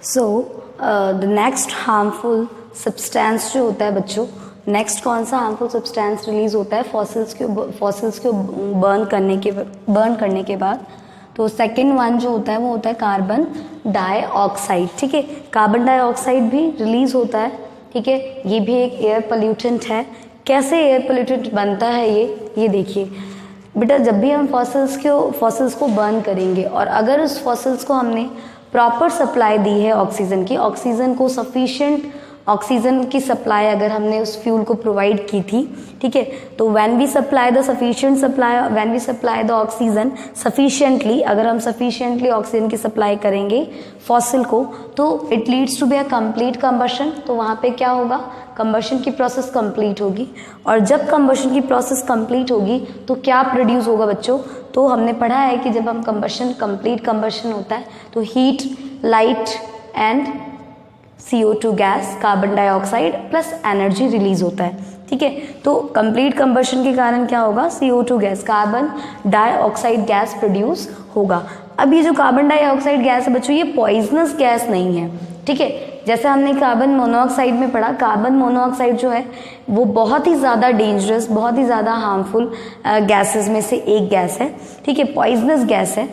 So the next harmful substance जो होता है बच्चों, नेक्स्ट कौन सा हार्मफुल सब्सटेंस रिलीज होता है फॉसिल्स को बर्न करने के बाद? तो सेकेंड वन जो होता है वो होता है कार्बन डाइऑक्साइड। ठीक है, कार्बन डाइऑक्साइड भी रिलीज होता है। ठीक है, ये भी एक एयर पोल्यूटेंट है। कैसे एयर पोल्यूटेंट बनता है ये देखिए बेटा, जब भी हम फॉसिल्स को बर्न करेंगे और अगर उस फॉसिल्स को हमने प्रॉपर सप्लाई दी है ऑक्सीजन को सफिशिएंट ऑक्सीजन की सप्लाई अगर हमने उस फ्यूल को प्रोवाइड की थी, ठीक है, तो when we supply the oxygen sufficiently, अगर हम सफिशिएंटली ऑक्सीजन की सप्लाई करेंगे फॉसिल को, तो it leads to be a complete combustion. तो वहाँ पे क्या होगा, कंबशन की प्रोसेस कंप्लीट होगी। और जब कंबशन की प्रोसेस कंप्लीट होगी तो क्या प्रोड्यूस होगा बच्चों? तो हमने पढ़ा है कि जब हम कंप्लीट कंबशन होता है तो heat, light and CO2 gas, carbon dioxide plus energy release होता है। ठीक है, तो कंप्लीट कंबशन के कारण क्या होगा, CO2 gas, carbon dioxide gas produce होगा। अब ये जो कार्बन डाइऑक्साइड गैस है बच्चों, ये पॉइजनस गैस नहीं है। ठीक है, जैसे हमने कार्बन मोनोऑक्साइड में पढ़ा, कार्बन मोनोऑक्साइड जो है वो बहुत ही ज़्यादा डेंजरस, बहुत ही ज़्यादा हार्मफुल गैसेस में से एक गैस है। ठीक है, पॉइजनस गैस है,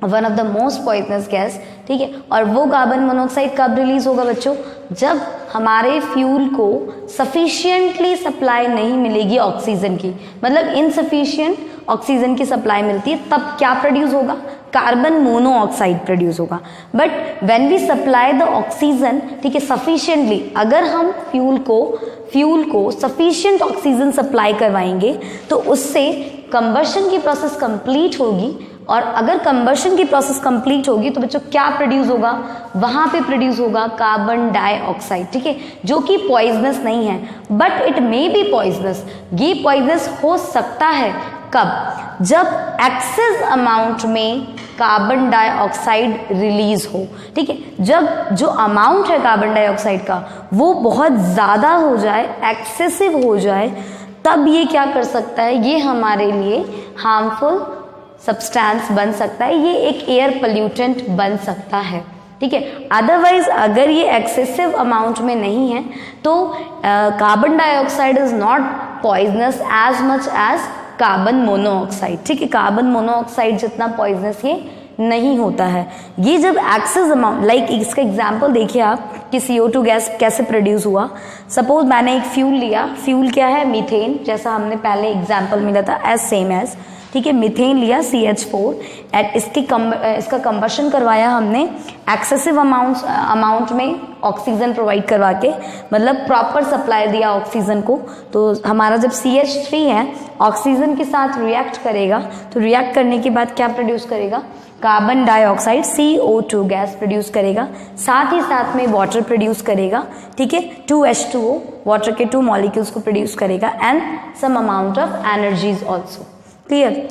one of the most poisonous gas. ठीक है, और वो कार्बन मोनोऑक्साइड कब रिलीज होगा बच्चों? जब हमारे फ्यूल को सफिशिएंटली सप्लाई नहीं मिलेगी ऑक्सीजन की, मतलब इनसफिशिएंट ऑक्सीजन की सप्लाई मिलती है, तब क्या प्रोड्यूस होगा, कार्बन मोनोऑक्साइड प्रोड्यूस होगा। But when we supply the oxygen, ठीक है, सफिशिएंटली, अगर हम फ्यूल को सफिशिएंट ऑक्सीजन सप्लाई करवाएंगे तो उससे कंबशन की प्रोसेस कंप्लीट होगी। और अगर कंबशन की प्रोसेस कंप्लीट होगी तो बच्चों क्या प्रोड्यूस होगा, वहां पे प्रोड्यूस होगा कार्बन डाइऑक्साइड। ठीक है, जो कि पॉइजनस नहीं है, but it may be poisonous. ये पॉइजनस हो सकता है कब, जब एक्सेस अमाउंट में कार्बन डाइऑक्साइड रिलीज हो। ठीक है, जब जो अमाउंट है कार्बन डाइऑक्साइड का वो बहुत ज़्यादा हो जाए, एक्सेसिव हो जाए, तब ये क्या कर सकता है, ये हमारे लिए हार्मफुल सब्सटेंस बन सकता है, ये एक एयर पोल्यूटेंट बन सकता है। ठीक है, अदरवाइज अगर ये एक्सेसिव अमाउंट में नहीं है तो carbon dioxide is not poisonous as much as carbon monoxide. ठीक है, कार्बन मोनोऑक्साइड जितना पॉइजनस ये नहीं होता है। ये जब एक्सेस अमाउंट, लाइक इसका एग्जांपल देखिए आप कि CO2 गैस कैसे प्रोड्यूस हुआ। सपोज मैंने एक फ्यूल लिया, फ्यूल क्या है, मीथेन, जैसा हमने पहले एग्जांपल मिला था, एज सेम एज। ठीक है, मीथेन लिया CH4 एट इसका कंबशन करवाया हमने एक्सेसिव अमाउंट में ऑक्सीजन प्रोवाइड करवा के, मतलब प्रॉपर सप्लाई दिया ऑक्सीजन को। तो हमारा जब CH3 है ऑक्सीजन के साथ रिएक्ट करेगा, तो रिएक्ट करने के बाद क्या प्रोड्यूस करेगा, carbon dioxide CO2 gas produce करेगा, साथ ही साथ में वाटर प्रोड्यूस करेगा। ठीक है, 2H2O, वाटर के 2 मॉलिक्यूल्स को प्रोड्यूस करेगा and some amount of energies also. Clear?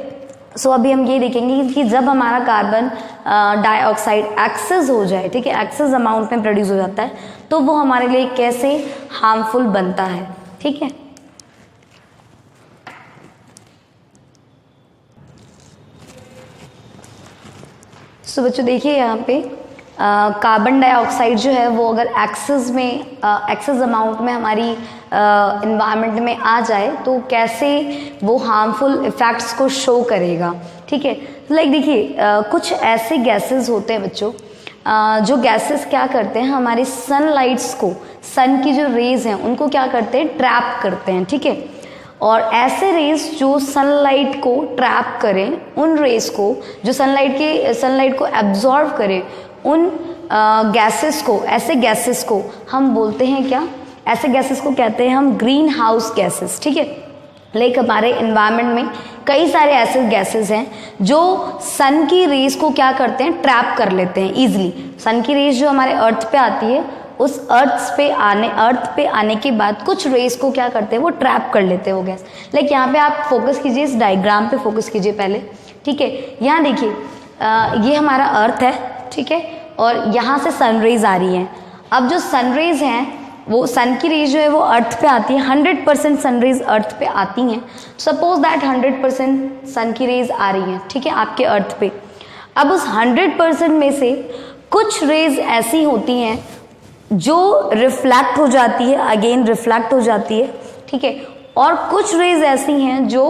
So अभी हम ये देखेंगे कि जब हमारा कार्बन डाइऑक्साइड एक्सेस हो जाए, ठीक है, एक्सेस अमाउंट में प्रोड्यूस हो जाता है, तो वो हमारे लिए कैसे हार्मफुल बनता है। ठीक है, सो बच्चों देखिए यहाँ पे कार्बन डाइऑक्साइड जो है वो अगर एक्सेस अमाउंट में हमारी इन्वायरमेंट में आ जाए तो कैसे वो हार्मफुल इफेक्ट्स को शो करेगा। ठीक है, लाइक देखिए कुछ ऐसे गैसेस होते हैं बच्चों, जो गैसेस क्या करते हैं, हमारी सनलाइट्स को, सन की जो रेज हैं उनको क्या करते हैं, ट्रैप करते हैं। ठीक है, और ऐसे रेस जो सनलाइट को ट्रैप करें, उन रेस को जो सनलाइट को एब्जॉर्ब करें, उन गैसेस को, ऐसे गैसेस को हम बोलते हैं क्या, ऐसे गैसेस को कहते हैं हम ग्रीन हाउस गैसेस। ठीक है, लाइक हमारे एनवायरनमेंट में कई सारे ऐसे गैसेस हैं जो सन की रेस को क्या करते हैं, ट्रैप कर लेते हैं इजीली। सन की रेस जो हमारे अर्थ पे आती है, उस अर्थ पे आने के बाद कुछ रेस को क्या करते हैं, वो ट्रैप कर लेते हैं वो गैस। लाइक यहाँ पे आप फोकस कीजिए, इस डायग्राम पे फोकस कीजिए पहले। ठीक है, यहाँ देखिए ये हमारा अर्थ है, ठीक है, और यहाँ से सनरेज आ रही हैं। अब जो सनरेज हैं वो सन की रेज जो है वो अर्थ पे आती है, 100% सनरेज अर्थ पे आती हैं। सपोज दैट 100% सन की रेज आ रही हैं, ठीक है, आपके अर्थ पे। अब उस 100% में से कुछ रेज ऐसी होती हैं जो रिफ्लेक्ट हो जाती है, अगेन रिफ्लेक्ट हो जाती है, ठीक है, और कुछ रेज ऐसी हैं जो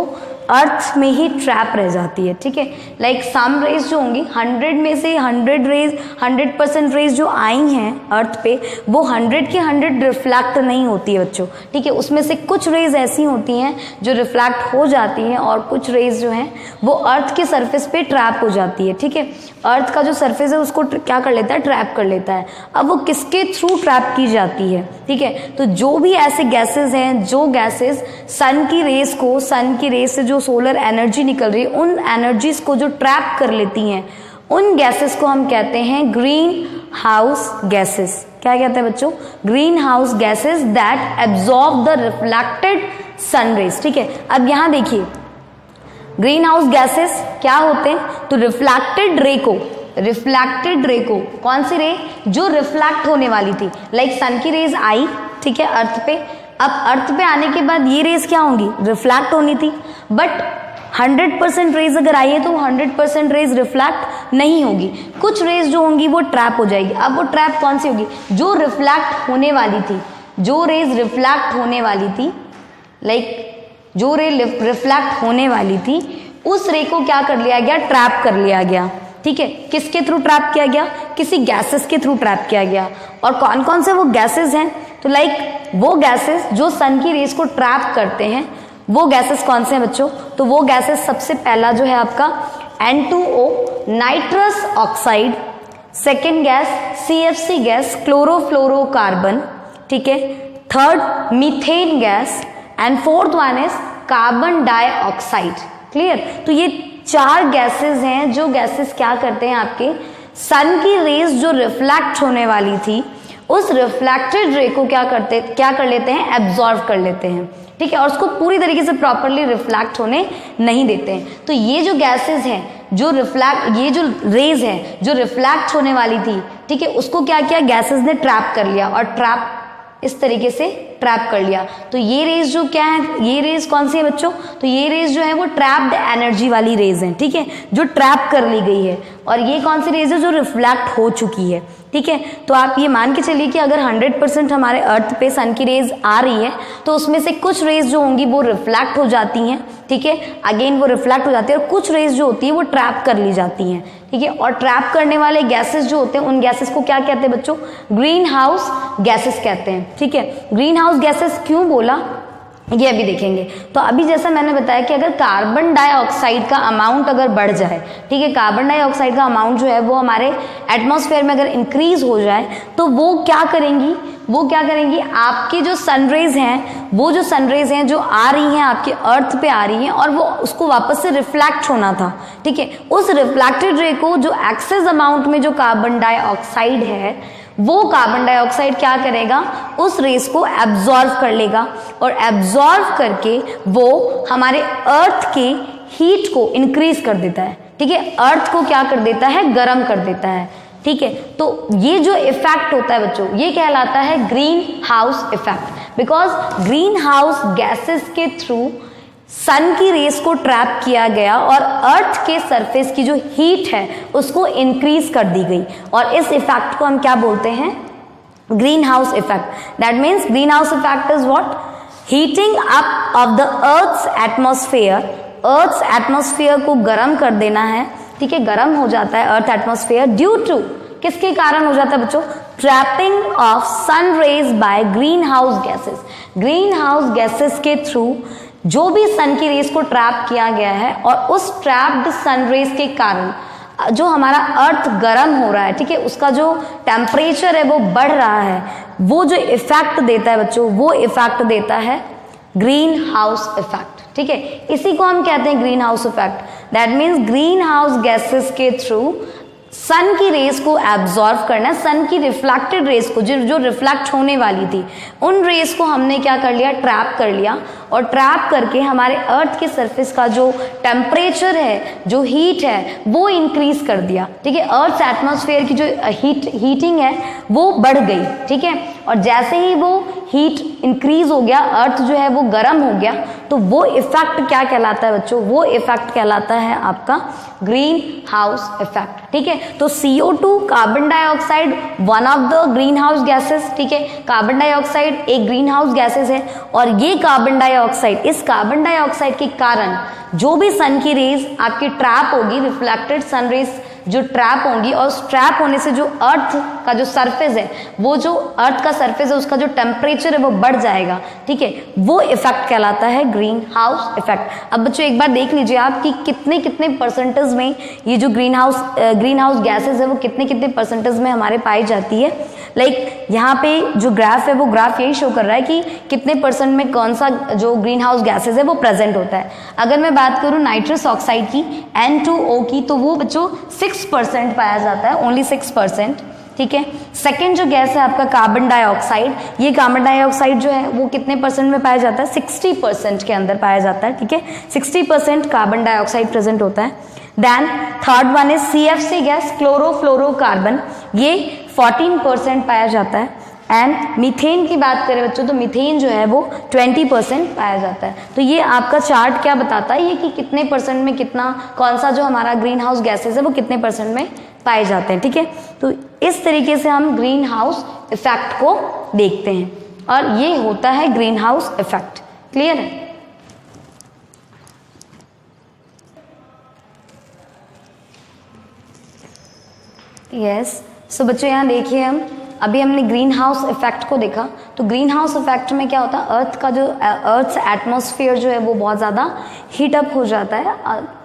अर्थ में ही ट्रैप रह जाती है, ठीक है। लाइक सम रेज जो होंगी 100 में से 100% रेज जो आई हैं अर्थ पे, वो 100 के 100 रिफ्लेक्ट नहीं होती है बच्चों, ठीक है। उसमें से कुछ रेज ऐसी होती हैं जो रिफ्लेक्ट हो जाती हैं और कुछ रेज जो हैं वो अर्थ के सरफेस पे ट्रैप हो जाती है, ठीक है। अर्थ का जो सरफेस है उसको क्या कर लेता है, ट्रैप कर लेता है। अब वो किसके थ्रू ट्रैप की जाती है, ठीक है। तो जो भी ऐसे गैसेस हैं, जो गैसेस सन की रेस से जो सोलर एनर्जी निकल रही है, उन एनर्जीज को जो ट्रैप कर लेती हैं, उन गैसेस को हम कहते हैं ग्रीन हाउस गैसेस। क्या कहते हैं बच्चों? Green house gases that absorb the reflected sun rays, ठीक है। अब यहां देखिए ग्रीन हाउस गैसेस क्या होते हैं, तो रिफ्लेक्टेड रे को कौन सी रे, जो रिफ्लेक्ट होने वाली थी, लाइक सन की रेज आई, ठीक है, अर्थ पे। अब अर्थ पे आने के बाद ये रेज क्या होंगी, रिफ्लेक्ट होनी थी, बट 100% रेज अगर आई है तो 100% रेज रिफ्लेक्ट नहीं होगी, कुछ रेज जो होंगी वो ट्रैप हो जाएगी। अब वो ट्रैप कौन सी होगी, जो रिफ्लेक्ट होने वाली थी, जो रेज रिफ्लेक्ट होने वाली थी, लाइक जो रे रिफ्लेक्ट होने वाली थी, उस रे को क्या कर लिया गया, ट्रैप कर लिया गया, ठीक है। किसके थ्रू ट्रैप किया गया, किसी गैसेस के थ्रू ट्रैप किया गया। और कौन कौन से वो गैसेस हैं, तो लाइक वो गैसेस जो सन की रेस को ट्रैप करते हैं, वो गैसेस कौन से हैं बच्चों, तो वो गैसेस सबसे पहला जो है आपका N2O nitrous oxide, second gas CFC gas chlorofluorocarbon, ठीक है, third methane gas and fourth one is carbon dioxide. Clear? तो ये 4 गैसेस हैं जो गैसेस क्या करते हैं, आपके सन की रेज जो रिफ्लेक्ट होने वाली थी, उस रिफ्लेक्टेड रे को क्या कर लेते हैं, एब्जॉर्ब कर लेते हैं, ठीक है, और उसको पूरी तरीके से प्रॉपरली रिफ्लेक्ट होने नहीं देते हैं। तो ये जो गैसेस हैं जो ये जो रेज है जो रिफ्लेक्ट होने वाली थी, ठीक है, उसको क्या किया, गैसेस ने ट्रैप कर लिया, और ट्रैप इस तरीके से ट्रैप कर लिया। तो ये रेज जो क्या है, ये रेज कौन सी है बच्चों, तो ये रेज जो है वो ट्रैप्ड एनर्जी वाली रेज है, ठीक है, जो ट्रैप कर ली गई है। और ये कौन सी रेज है, जो रिफ्लेक्ट हो चुकी है, ठीक है। तो आप ये मान के चलिए कि अगर 100% हमारे अर्थ पे सन की रेज आ रही है, तो उसमें से कुछ रेज जो होंगी वो रिफ्लेक्ट हो जाती हैं, ठीक है, अगेन वो रिफ्लेक्ट हो जाती है, और कुछ रेज जो होती है वो ट्रैप कर ली जाती हैं, ठीक है। और ट्रैप करने वाले गैसेस जो होते हैं, उन गैसेस को क्या कहते हैं बच्चों, ग्रीन हाउस गैसेस कहते हैं, ठीक है। ग्रीन हाउस गैसेस क्यों बोला, ये अभी देखेंगे। तो अभी जैसा मैंने बताया कि अगर कार्बन डाइऑक्साइड का अमाउंट अगर बढ़ जाए, ठीक है, कार्बन डाइऑक्साइड का अमाउंट जो है वो हमारे एटमॉस्फेयर में अगर इंक्रीज हो जाए, तो वो क्या करेंगी, आपके जो सनरेज हैं, वो जो सनरेज हैं जो आ रही हैं आपके अर्थ पे आ रही हैं, और वो उसको वापस से रिफ्लेक्ट होना था, ठीक है, उस रिफ्लेक्टेड रे को जो एक्सेस अमाउंट में जो कार्बन डाइऑक्साइड है, वो कार्बन डाइऑक्साइड क्या करेगा, उस रेस को एब्जॉर्व कर लेगा, और एब्जॉर्व करके वो हमारे अर्थ के हीट को इंक्रीज कर देता है, ठीक है, अर्थ को क्या कर देता है, गर्म कर देता है, ठीक है। तो ये जो इफेक्ट होता है बच्चों, ये कहलाता है green house effect, because green house gases के थ्रू सन की रेस को ट्रैप किया गया और अर्थ के सरफेस की जो हीट है उसको इंक्रीज कर दी गई, और इस इफेक्ट को हम क्या बोलते हैं, green house effect. That means green house effect is what, heating up of the earth's atmosphere को गर्म कर देना है, ठीक है, गर्म हो जाता है अर्थ एटमॉस्फेयर ड्यू टू, किसके कारण हो जाता है बच्चों, trapping of sun rays by green house gases. Green house gases के थ्रू जो भी सन की रेस को ट्रैप किया गया है, और उस ट्रैप्ड सन रेस के कारण जो हमारा अर्थ गर्म हो रहा है, ठीक है, उसका जो टेम्परेचर है वो बढ़ रहा है, वो जो इफेक्ट देता है बच्चों, वो इफेक्ट देता है ग्रीन हाउस इफेक्ट, ठीक है। इसी को हम कहते हैं green house effect. That means green house gases के थ्रू सन की रेस को एब्जॉर्व करना, सन की रिफ्लेक्टेड रेस को जो रिफ्लेक्ट होने वाली थी, उन रेस को हमने क्या कर लिया, ट्रैप कर लिया, और ट्रैप करके हमारे अर्थ के सरफेस का जो टेम्परेचर है, जो हीट है, वो इंक्रीज कर दिया, ठीक है। अर्थ एटमॉस्फेयर की जो हीटिंग है वो बढ़ गई, ठीक है, और जैसे ही वो हीट इंक्रीज हो गया, अर्थ जो है वो गर्म हो गया, तो वो इफेक्ट क्या कहलाता है बच्चों, वो इफेक्ट कहलाता है आपका ग्रीन हाउस इफेक्ट। ठीक है, तो CO2 carbon dioxide one of the green house gases, ठीक है, कार्बन डाइऑक्साइड एक ग्रीन हाउस गैसेस है, और ये कार्बन डाइऑक्साइड, इस कार्बन डाइऑक्साइड के कारण जो भी सन की रेज आपकी ट्रैप होगी, रिफ्लेक्टेड सन रेज जो ट्रैप होंगी, और उस ट्रैप होने से जो अर्थ का जो सरफेस है, वो जो अर्थ का सरफेस है उसका जो टेम्परेचर है वो बढ़ जाएगा। ठीक है, वो इफेक्ट कहलाता है ग्रीन हाउस इफेक्ट। अब बच्चों एक बार देख लीजिए आप कि कितने कितने परसेंटेज में ये जो ग्रीन हाउस गैसेज है वो कितने कितने परसेंटेज में हमारे पाई जाती है। लाइक यहाँ पे जो ग्राफ है वो ग्राफ यही शो कर रहा है कि कितने परसेंट में कौन सा जो ग्रीन हाउस गैसेज है वो प्रेजेंट होता है। अगर मैं बात करूँ नाइट्रस ऑक्साइड की, N2O की, तो वो बच्चों 6% पाया जाता है, ओनली 6%। ठीक है, सेकेंड जो गैस है आपका कार्बन डाइऑक्साइड, ये कार्बन डाइऑक्साइड जो है वो कितने परसेंट में पाया जाता है, 60% के अंदर पाया जाता है। ठीक है, 60% कार्बन डाइऑक्साइड प्रेजेंट होता है। देन थर्ड वन है CFC गैस, क्लोरोफ्लोरोकार्बन, ये 14% पाया जाता है। एंड मीथेन की बात करें बच्चों तो मीथेन जो है वो 20% पाया जाता है। तो ये आपका चार्ट क्या बताता है, ये कि कितने परसेंट में कितना, कौन सा जो हमारा ग्रीन हाउस गैसेस है वो कितने परसेंट में पाए जाते हैं। ठीक है, तो इस तरीके से हम ग्रीन हाउस इफेक्ट को देखते हैं, और ये होता है ग्रीन हाउस इफेक्ट। क्लियर है? यस, सो बच्चों यहाँ देखिए, हम अभी हमने ग्रीन हाउस इफेक्ट को देखा। तो ग्रीन हाउस इफेक्ट में क्या होता है, अर्थ का जो अर्थ एटमॉस्फेयर जो है वो बहुत ज़्यादा हीटअप हो जाता है।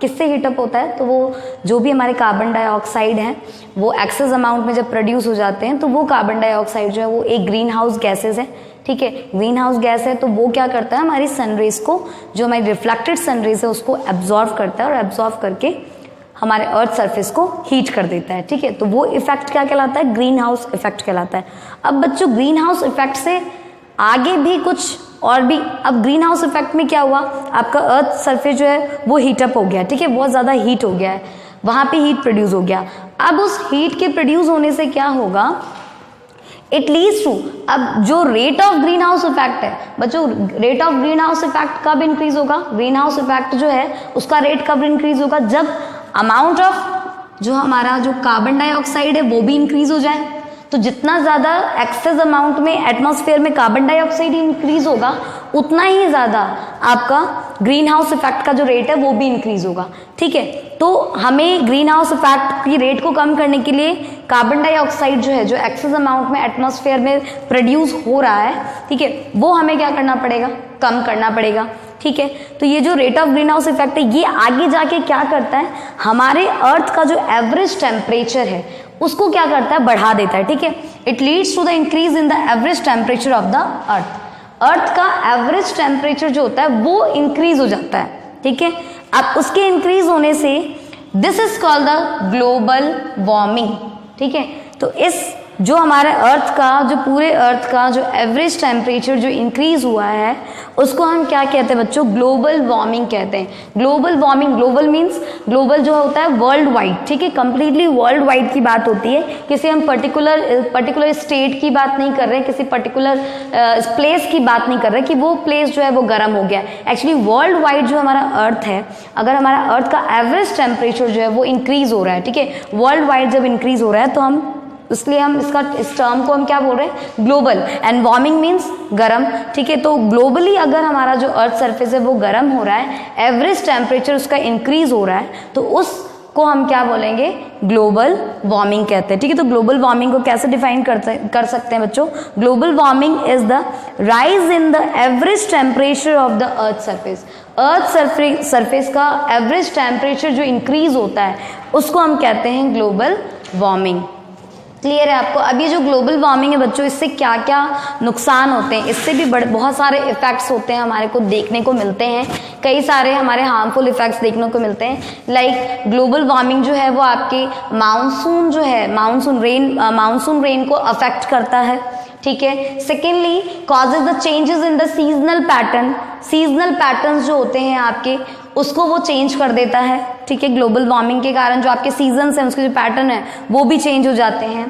किससे हीटअप होता है, तो वो जो भी हमारे कार्बन डाइऑक्साइड हैं वो एक्सेस अमाउंट में जब प्रोड्यूस हो जाते हैं, तो वो कार्बन डाइऑक्साइड जो है वो एक ग्रीन हाउस गैसेज है। ठीक है, ग्रीन हाउस गैस है, तो वो क्या करता है, हमारी सनरेज को, जो हमारी रिफ्लेक्टेड सनरेज है उसको एब्जॉर्व करता है, और एब्जॉर्व करके हमारे अर्थ सरफेस को हीट कर देता है। ठीक है, तो वो इफेक्ट क्या कहलाता है, ग्रीन हाउस इफेक्ट कहलाता है। अब बच्चों ग्रीन हाउस इफेक्ट से आगे भी कुछ और भी, अब ग्रीन हाउस इफेक्ट में क्या हुआ, आपका अर्थ सरफेस जो है वो हीटअप हो गया। ठीक है, बहुत ज़्यादा हीट हो गया है, वहाँ पे हीट प्रोड्यूस हो गया। अब उस हीट के प्रोड्यूस होने से क्या होगा, इट लीड्स टू, अब जो rate of green house effect है बच्चों, rate of green house effect कब इंक्रीज होगा, ग्रीन हाउस इफेक्ट जो है उसका रेट कब इंक्रीज होगा, जब अमाउंट ऑफ जो हमारा जो कार्बन डाइऑक्साइड है वो भी इंक्रीज हो जाए। तो जितना ज़्यादा एक्सेस अमाउंट में एटमॉस्फेयर में कार्बन डाइऑक्साइड इंक्रीज होगा, उतना ही ज़्यादा आपका ग्रीन हाउस इफेक्ट का जो रेट है वो भी इंक्रीज होगा। ठीक है, तो हमें ग्रीन हाउस इफेक्ट की रेट को कम करने के लिए कार्बन डाइऑक्साइड जो है, जो एक्सेस अमाउंट में एटमॉस्फेयर में प्रोड्यूस हो रहा है, ठीक है, वो हमें क्या करना पड़ेगा, कम करना पड़ेगा। ठीक है, तो ये जो rate of green house effect है ये आगे जाके क्या करता है, हमारे अर्थ का जो एवरेज टेम्परेचर है उसको क्या करता है, बढ़ा देता है। ठीक है, it leads to the increase in the average temperature of the earth. Earth का एवरेज टेम्परेचर जो होता है वो इंक्रीज हो जाता है। ठीक है, अब उसके इंक्रीज होने से this is called the global warming. ठीक है, तो इस जो हमारे अर्थ का, जो पूरे अर्थ का जो एवरेज टेम्परेचर जो इंक्रीज हुआ है उसको हम क्या कहते हैं बच्चों, ग्लोबल वार्मिंग कहते हैं। Global warming, global means, global जो होता है वर्ल्ड वाइड। ठीक है, कंप्लीटली वर्ल्ड वाइड की बात होती है, किसी हम पर्टिकुलर स्टेट की बात नहीं कर रहे हैं, किसी पर्टिकुलर प्लेस की बात नहीं कर रहे कि वो प्लेस जो है वो गर्म हो गया। एक्चुअली वर्ल्ड वाइड जो हमारा अर्थ है, अगर हमारा अर्थ का एवरेज टेम्परेचर जो है वो इंक्रीज हो रहा है, ठीक है, वर्ल्ड वाइड जब इंक्रीज हो रहा है तो हम, इसलिए हम इस टर्म को हम क्या बोल रहे हैं, ग्लोबल। एंड वार्मिंग मीन्स गर्म। ठीक है, तो ग्लोबली अगर हमारा जो अर्थ सरफेस है वो गर्म हो रहा है, एवरेज टेम्परेचर उसका इंक्रीज हो रहा है, तो उसको हम क्या बोलेंगे, ग्लोबल वार्मिंग कहते हैं। ठीक है, तो ग्लोबल वार्मिंग को कैसे डिफाइन कर सकते हैं बच्चों, global warming is the rise in the average temperature of the earth surface. Earth surface का एवरेज टेम्परेचर जो इंक्रीज होता है उसको हम कहते हैं ग्लोबल वार्मिंग। क्लियर है आपको? अब ये जो ग्लोबल वार्मिंग है बच्चों, इससे क्या क्या नुकसान होते हैं, इससे भी बहुत सारे इफेक्ट्स होते हैं, हमारे को देखने को मिलते हैं, कई सारे हमारे हार्मफुल इफेक्ट्स देखने को मिलते हैं। लाइक ग्लोबल वार्मिंग जो है वो आपके मानसून जो है, मानसून रेन को अफेक्ट करता है। ठीक है, secondly causes the changes in the seasonal pattern. Seasonal patterns जो होते हैं आपके, उसको वो चेंज कर देता है। ठीक है, ग्लोबल वार्मिंग के कारण जो आपके सीजन्स हैं उसके जो पैटर्न है वो भी चेंज हो जाते हैं।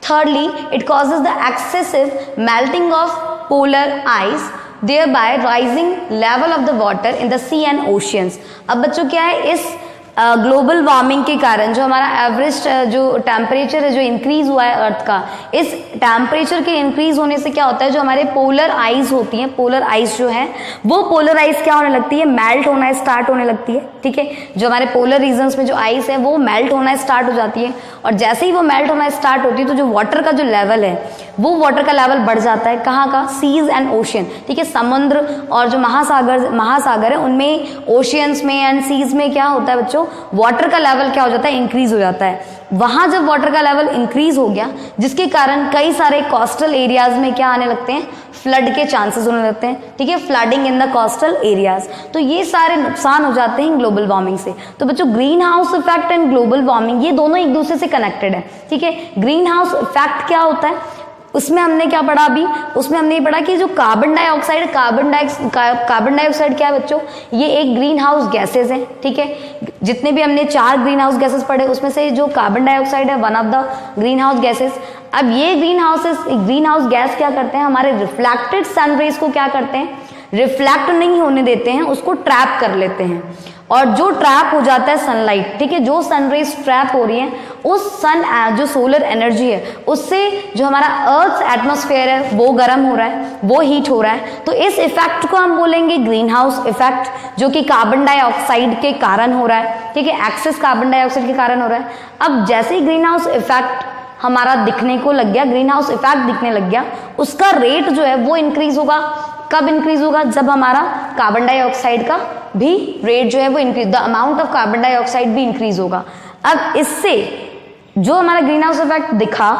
Thirdly it causes the excessive melting of polar ice. thereby rising level of the water in the sea and oceans। अब बच्चों क्या है, इस ग्लोबल वार्मिंग के कारण जो हमारा एवरेज जो टेम्परेचर है जो इंक्रीज हुआ है अर्थ का, इस टेम्परेचर के इंक्रीज होने से क्या होता है, जो हमारे पोलर आइज होती हैं, पोलर आइज जो है वो पोलर आइज क्या होने लगती है, मेल्ट होना स्टार्ट होने लगती है। ठीक है, जो हमारे पोलर रीजन्स में जो आइस है वो मेल्ट होना स्टार्ट हो जाती है, और जैसे ही वो मेल्ट होना स्टार्ट होती है तो जो वाटर का जो लेवल है वो वाटर का लेवल बढ़ जाता है। कहाँ का, सीज एंड ओशियन। ठीक है, समुद्र और जो महासागर है उनमें, ओशियंस में एंड सीज में क्या होता है बच्चों, वाटर का लेवल क्या हो जाता है, इंक्रीज हो जाता है। वहां जब वाटर का लेवल इंक्रीज हो गया, जिसके कारण कई सारे कोस्टल एरियाज में क्या आने लगते हैं, फ्लड के चांसेस होने लगते हैं। ठीक है, flooding in the coastal areas. तो ये सारे नुकसान हो जाते हैं ग्लोबल वार्मिंग से। तो बच्चों green house effect and global warming ये दोनों एक दूसरे से कनेक्टेड है। ठीक है, ग्रीन हाउस इफेक्ट क्या होता है, उसमें हमने क्या पढ़ा अभी, उसमें हमने ये पढ़ा कि जो कार्बन डाइऑक्साइड क्या है बच्चों, ये एक ग्रीन हाउस गैसेज है। ठीक है, जितने भी हमने 4 ग्रीन हाउस गैसेज पढ़े उसमें से जो कार्बन डाइऑक्साइड है one of the green house gases. अब ये ग्रीन हाउस गैस क्या करते हैं, हमारे रिफ्लेक्टेड सनरेज को क्या करते हैं, रिफ्लेक्ट नहीं होने देते हैं, उसको ट्रैप कर लेते हैं। और जो ट्रैप हो जाता है सनलाइट, ठीक है, जो सनरेज ट्रैप हो रही है उस जो सोलर एनर्जी है उससे जो हमारा अर्थ एटमॉस्फेयर है वो गर्म हो रहा है, वो हीट हो रहा है। तो इस इफेक्ट को हम बोलेंगे ग्रीन हाउस इफेक्ट, जो कि कार्बन डाइऑक्साइड के कारण हो रहा है। ठीक है, एक्सेस कार्बन डाइऑक्साइड के कारण हो रहा है। अब जैसे ही ग्रीन हाउस इफेक्ट हमारा दिखने को लग गया, ग्रीन हाउस इफेक्ट दिखने लग गया, उसका रेट जो है वो इंक्रीज होगा। कब इंक्रीज होगा, जब हमारा कार्बन डाइऑक्साइड का भी रेट जो है वो increase, the amount of carbon dioxide भी इंक्रीज होगा। अब इससे जो हमारा ग्रीन हाउस इफेक्ट दिखा,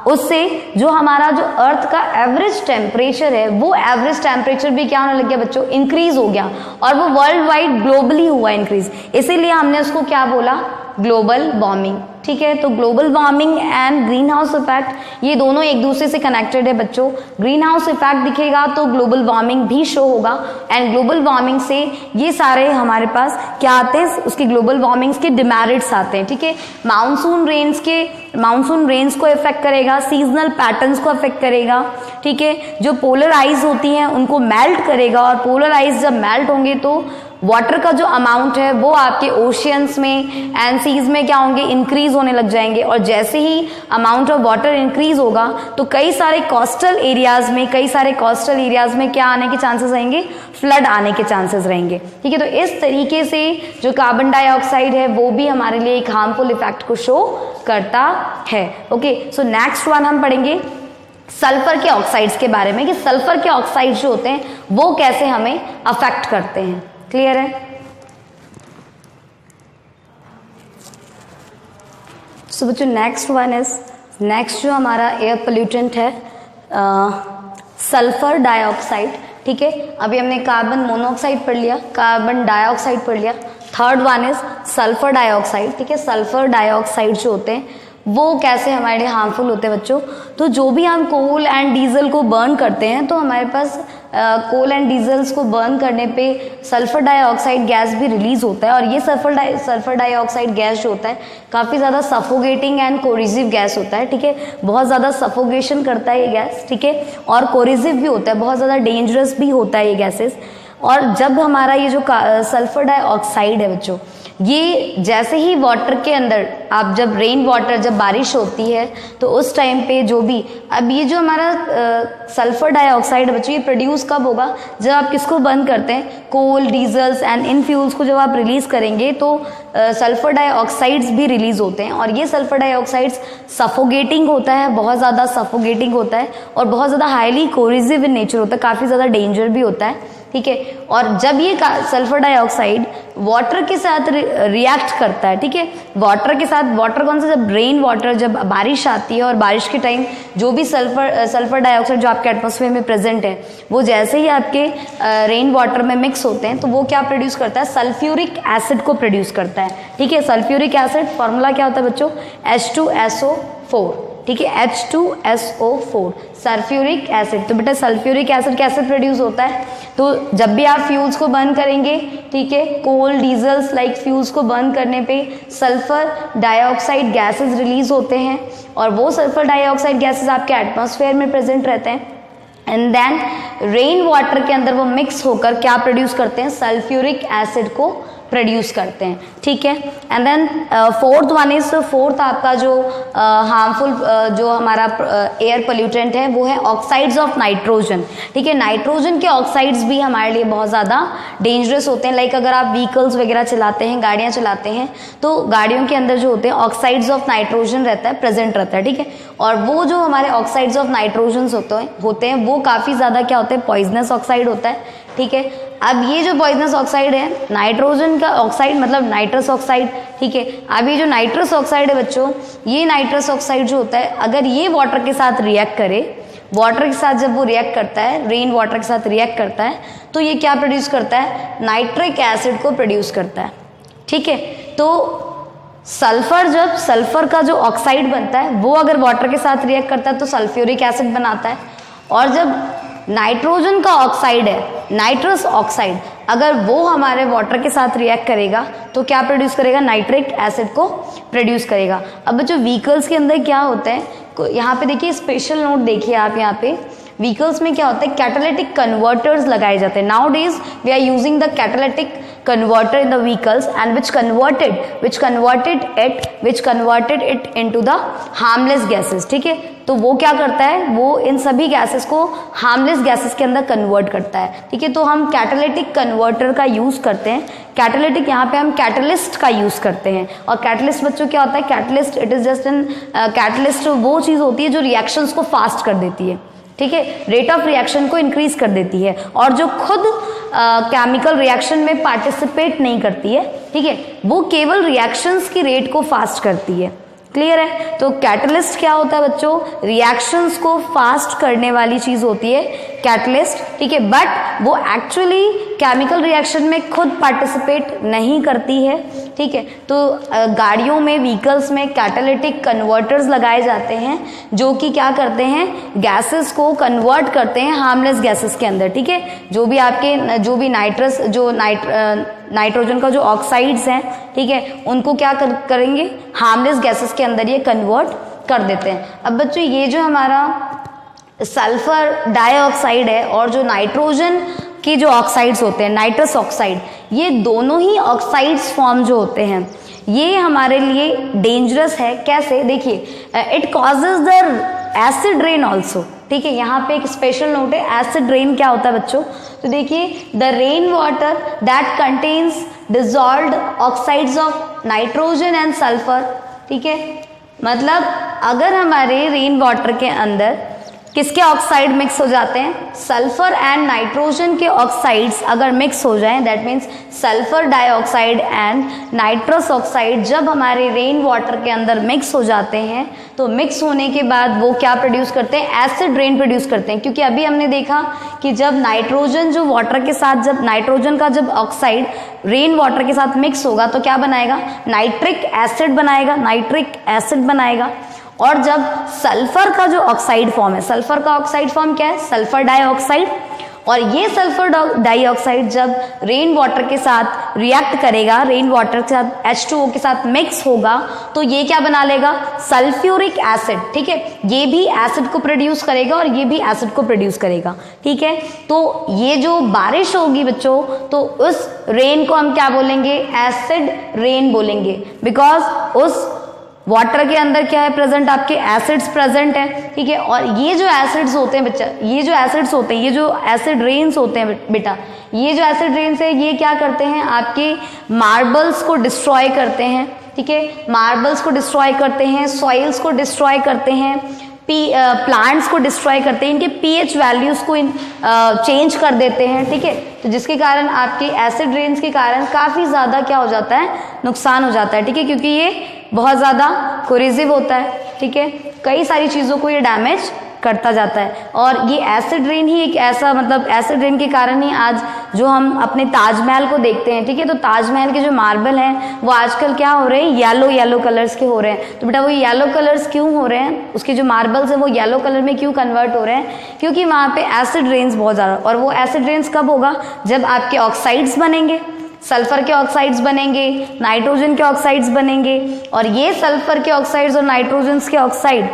उससे जो हमारा जो अर्थ का एवरेज टेम्परेचर है वो एवरेज टेम्परेचर भी क्या होने लग गया बच्चों, इंक्रीज हो गया, और वो वर्ल्ड वाइड ग्लोबली हुआ इंक्रीज। इसीलिए हमने उसको क्या बोला, ग्लोबल वार्मिंग। ठीक है, तो global warming and green house effect ये दोनों एक दूसरे से कनेक्टेड है बच्चों। ग्रीन हाउस इफेक्ट दिखेगा तो ग्लोबल वार्मिंग भी शो होगा, एंड ग्लोबल वार्मिंग से ये सारे हमारे पास क्या आते हैं, उसके ग्लोबल वार्मिंग के डिमेरिट्स आते हैं। ठीक है, मानसून रेन्स को इफेक्ट करेगा, सीजनल पैटर्न्स को अफेक्ट करेगा। ठीक है, जो पोलर आइज होती हैं उनको मेल्ट करेगा, और पोलर आइज जब मेल्ट होंगे तो वाटर का जो अमाउंट है वो आपके ओशियंस में एंड सीज में क्या होंगे, इंक्रीज होने लग जाएंगे। और जैसे ही अमाउंट ऑफ वाटर इंक्रीज होगा तो कई सारे कोस्टल एरियाज में क्या आने के चांसेस रहेंगे, फ्लड आने के चांसेस रहेंगे। ठीक है, तो इस तरीके से जो कार्बन डाइऑक्साइड है वो भी हमारे लिए एक हार्मफुल इफेक्ट को शो करता है। ओके, सो नेक्स्ट वन हम पढ़ेंगे सल्फर के ऑक्साइड्स के बारे में, कि सल्फर के ऑक्साइड्स जो होते हैं वो कैसे हमें अफेक्ट करते हैं। क्लियर है? सो बच्चों नेक्स्ट जो हमारा एयर पोल्यूटेंट है सल्फर डाइऑक्साइड। ठीक है, अभी हमने कार्बन मोनोऑक्साइड पढ़ लिया, कार्बन डाइऑक्साइड पढ़ लिया, third one is sulphur dioxide. ठीक है, सल्फर डाइऑक्साइड जो होते हैं वो कैसे हमारे लिए हार्मफुल होते हैं बच्चों। तो जो भी हम कोल एंड डीजल को बर्न करते हैं तो हमारे पास कोल एंड डीजल्स को बर्न करने पे सल्फर डाइऑक्साइड गैस भी रिलीज होता है, और ये सल्फर डाइऑक्साइड गैस जो होता है काफ़ी ज़्यादा सफोगेटिंग एंड कोरिजिव गैस होता है। ठीक है, बहुत ज़्यादा सफोगेशन करता है ये गैस। ठीक है, और कोरिजिव भी होता है, बहुत ज़्यादा डेंजरस भी होता है ये गैसेस। और जब हमारा ये जो सल्फर डाइऑक्साइड है बच्चों, ये जैसे ही वाटर के अंदर आप जब रेन वाटर जब बारिश होती है तो उस टाइम पे जो भी, अब ये जो हमारा सल्फर डाइऑक्साइड बच्चों ये प्रोड्यूस कब होगा, जब आप किसको बर्न करते हैं, कोल डीजल्स एंड इन फ्यूल्स को जब आप रिलीज करेंगे तो सल्फर डाइऑक्साइड्स भी रिलीज होते हैं। और ये सल्फर डाइऑक्साइड्स सफोगेटिंग होता है, बहुत ज़्यादा सफोगेटिंग होता है, और बहुत ज़्यादा हाईली कोरिजिव इन नेचर होता है, काफ़ी ज़्यादा डेंजर भी होता है। ठीक है, और जब ये सल्फर डाइऑक्साइड वाटर के साथ रिएक्ट करता है, ठीक है, वाटर कौन सा, जब रेन वाटर, जब बारिश आती है और बारिश के टाइम जो भी सल्फर डाइऑक्साइड जो आपके एटमॉस्फेयर में प्रेजेंट है वो जैसे ही आपके रेन वाटर में मिक्स होते हैं तो वो क्या प्रोड्यूस करता है, सल्फ्यूरिक एसिड को प्रोड्यूस करता है। ठीक है, सल्फ्यूरिक एसिड फॉर्मूला क्या होता है बच्चों, H2SO4। ठीक है, H2SO4 सल्फ्यूरिक एसिड। तो बेटा सल्फ्यूरिक एसिड कैसे प्रोड्यूस होता है, तो जब भी आप फ्यूल्स को बर्न करेंगे, ठीक है, कोल डीजल्स लाइक फ्यूल्स को बर्न करने पे सल्फर डाइऑक्साइड गैसेस रिलीज होते हैं, और वो सल्फर डाइऑक्साइड गैसेस आपके एटमॉस्फेयर में प्रेजेंट रहते हैं। एंड देन रेन वाटर के अंदर वो मिक्स होकर क्या प्रोड्यूस करते हैं, सल्फ्यूरिक एसिड को प्रोड्यूस करते हैं, ठीक है। एंड देन फोर्थ आपका जो हार्मफुल जो हमारा एयर पोल्यूटेंट है वो है ऑक्साइड्स ऑफ नाइट्रोजन, ठीक है। नाइट्रोजन के ऑक्साइड्स भी हमारे लिए बहुत ज़्यादा डेंजरस होते हैं। लाइक अगर आप व्हीकल्स वगैरह चलाते हैं, गाड़ियाँ चलाते हैं, तो गाड़ियों के अंदर जो होते हैं ऑक्साइड्स ऑफ नाइट्रोजन रहता है, प्रेजेंट रहता है, ठीक है। और वो जो हमारे ऑक्साइड्स ऑफ नाइट्रोजन होते हैं वो काफ़ी ज़्यादा क्या होते हैं, पॉइजनस ऑक्साइड होता है, ठीक है। अब ये जो पॉइजनस ऑक्साइड है, नाइट्रोजन का ऑक्साइड मतलब नाइट्रस ऑक्साइड, ठीक है। अब ये जो नाइट्रस ऑक्साइड है बच्चों, ये नाइट्रस ऑक्साइड जो होता है अगर ये वाटर के साथ रिएक्ट करे, वाटर के साथ जब वो रिएक्ट करता है, रेन वाटर के साथ रिएक्ट करता है, तो ये क्या प्रोड्यूस करता है, नाइट्रिक एसिड को प्रोड्यूस करता है, ठीक है। तो जब सल्फर का जो ऑक्साइड बनता है वो अगर वाटर के साथ रिएक्ट करता है तो सल्फ्यूरिक एसिड बनाता है, और जब नाइट्रोजन का ऑक्साइड है, नाइट्रस ऑक्साइड, अगर वो हमारे वाटर के साथ रिएक्ट करेगा तो क्या प्रोड्यूस करेगा, नाइट्रिक एसिड को प्रोड्यूस करेगा। अब जो व्हीकल्स के अंदर क्या होता है, यहाँ पे देखिए स्पेशल नोट देखिए आप, यहाँ पे व्हीकल्स में क्या होता है, कैटालिटिक कन्वर्टर्स लगाए जाते हैं। Now days we are using the catalytic converter in the vehicles and which converted it into the harmless gases, ठीक है। तो वो क्या करता है, वो इन सभी गैसेस को हार्मलेस गैसेस के अंदर कन्वर्ट करता है, ठीक है। तो हम कैटालिटिक कन्वर्टर का यूज करते हैं। कैटालिटिक यहाँ पे हम कैटलिस्ट का यूज करते हैं, और कैटलिस्ट बच्चों क्या होता है, catalyst it is just an catalyst वो चीज होती है जो रिएक्शंस को फास्ट कर देती है, ठीक है, रेट ऑफ रिएक्शन को इंक्रीज कर देती है, और जो खुद केमिकल रिएक्शन में पार्टिसिपेट नहीं करती है, ठीक है, वो केवल रिएक्शंस की रेट को फास्ट करती है। क्लियर है। तो कैटलिस्ट क्या होता है बच्चों, रिएक्शंस को फास्ट करने वाली चीज होती है कैटलिस्ट, ठीक है, बट वो एक्चुअली केमिकल रिएक्शन में खुद पार्टिसिपेट नहीं करती है, ठीक है। तो गाड़ियों में, व्हीकल्स में कैटालिटिक कन्वर्टर्स लगाए जाते हैं जो कि क्या करते हैं, गैसेस को कन्वर्ट करते हैं हार्मलेस गैसेस के अंदर, ठीक है। जो भी आपके जो भी नाइट्रोजन का जो ऑक्साइड्स हैं, ठीक है, उनको क्या करेंगे, हार्मलेस गैसेस के अंदर ये कन्वर्ट कर देते हैं। अब बच्चों ये जो हमारा सल्फर डाइऑक्साइड है और जो नाइट्रोजन के जो ऑक्साइड्स होते हैं, नाइट्रस ऑक्साइड, ये दोनों ही ऑक्साइड्स फॉर्म जो होते हैं ये हमारे लिए डेंजरस है। कैसे, देखिए, it causes the acid rain also, ठीक है। यहाँ पे एक स्पेशल नोट है, एसिड रेन क्या होता है बच्चों, तो देखिए, the rain water that contains dissolved oxides of nitrogen and sulphur, ठीक है। मतलब अगर हमारे रेन वाटर के अंदर किसके ऑक्साइड मिक्स हो जाते हैं, सल्फर एंड नाइट्रोजन के ऑक्साइड्स अगर मिक्स हो जाएं, that means sulphur dioxide and nitrous oxide जब हमारे रेन वाटर के अंदर मिक्स हो जाते हैं, तो मिक्स होने के बाद वो क्या प्रोड्यूस करते हैं, एसिड रेन प्रोड्यूस करते हैं। क्योंकि अभी हमने देखा कि जब नाइट्रोजन जो वाटर के साथ, जब नाइट्रोजन का जब ऑक्साइड रेन वाटर के साथ मिक्स होगा तो क्या बनाएगा, नाइट्रिक एसिड बनाएगा, नाइट्रिक एसिड बनाएगा। और जब सल्फर का जो ऑक्साइड फॉर्म है, सल्फर का ऑक्साइड फॉर्म क्या है, सल्फर डाइऑक्साइड, और ये सल्फर डाइऑक्साइड जब रेन वाटर के साथ रिएक्ट करेगा, रेन वाटर के साथ H2O के साथ मिक्स होगा, तो ये क्या बना लेगा, सल्फ्यूरिक एसिड, ठीक है। ये भी एसिड को प्रोड्यूस करेगा और ये भी एसिड को प्रोड्यूस करेगा, ठीक है। तो ये जो बारिश होगी बच्चों, तो उस रेन को हम क्या बोलेंगे, एसिड रेन बोलेंगे, बिकॉज उस वाटर के अंदर क्या है प्रेजेंट, आपके एसिड्स प्रेजेंट है, ठीक है। और ये जो एसिड्स होते हैं बच्चा, ये जो एसिड्स होते हैं, ये जो एसिड रेन्स होते हैं बेटा, ये जो एसिड रेन्स है ये क्या करते हैं, आपके मार्बल्स को डिस्ट्रॉय करते हैं, ठीक है, मार्बल्स को डिस्ट्रॉय करते हैं, सॉइल्स को डिस्ट्रॉय करते हैं, प्लांट्स को डिस्ट्रॉय करते हैं, इनके पीएच वैल्यूज को चेंज कर देते हैं, ठीक है। तो जिसके कारण आपके एसिड रेन्स के कारण काफ़ी ज़्यादा क्या हो जाता है, नुकसान हो जाता है, ठीक है, क्योंकि ये बहुत ज़्यादा कोरिजिव होता है, ठीक है, कई सारी चीज़ों को ये डैमेज करता जाता है। और ये एसिड रेन ही एक ऐसा, मतलब एसिड रेन के कारण ही आज जो हम अपने ताजमहल को देखते हैं, ठीक है, तो ताजमहल के जो मार्बल हैं वो आजकल क्या हो रहे हैं, येलो कलर्स के हो रहे हैं। तो बेटा वो येलो कलर्स क्यों हो रहे हैं, उसके जो मार्बल्स हैं वो येलो कलर में क्यों कन्वर्ट हो रहे हैं, क्योंकि वहाँ पे एसिड रेन्स बहुत ज़्यादा, और वो एसिड रेन्स कब होगा, जब आपके ऑक्साइड्स बनेंगे, सल्फर के ऑक्साइड्स बनेंगे, नाइट्रोजन के ऑक्साइड्स बनेंगे, और ये सल्फर के ऑक्साइड्स और नाइट्रोजन के ऑक्साइड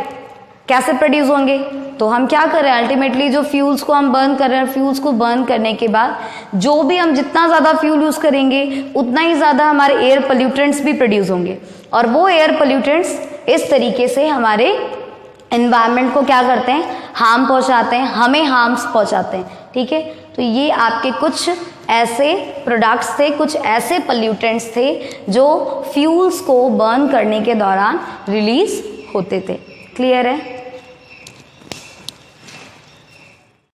कैसे प्रोड्यूस होंगे? तो हम क्या कर रहे हैं, अल्टीमेटली जो फ्यूल्स को हम बर्न कर रहे हैं, फ्यूल्स को बर्न करने के बाद जो भी हम जितना ज़्यादा फ्यूल यूज़ करेंगे उतना ही ज़्यादा हमारे एयर पोल्यूटेंट्स भी प्रोड्यूस होंगे, और वो एयर पोल्यूटेंट्स इस तरीके से हमारे एनवायरनमेंट को क्या करते हैं, हार्म पहुंचाते हैं, हमें हार्म्स पहुंचाते हैं। ठीक है, तो ये आपके कुछ ऐसे प्रोडक्ट्स थे, कुछ ऐसे पोल्यूटेंट्स थे जो फ्यूल्स को बर्न करने के दौरान रिलीज होते थे। क्लियर है?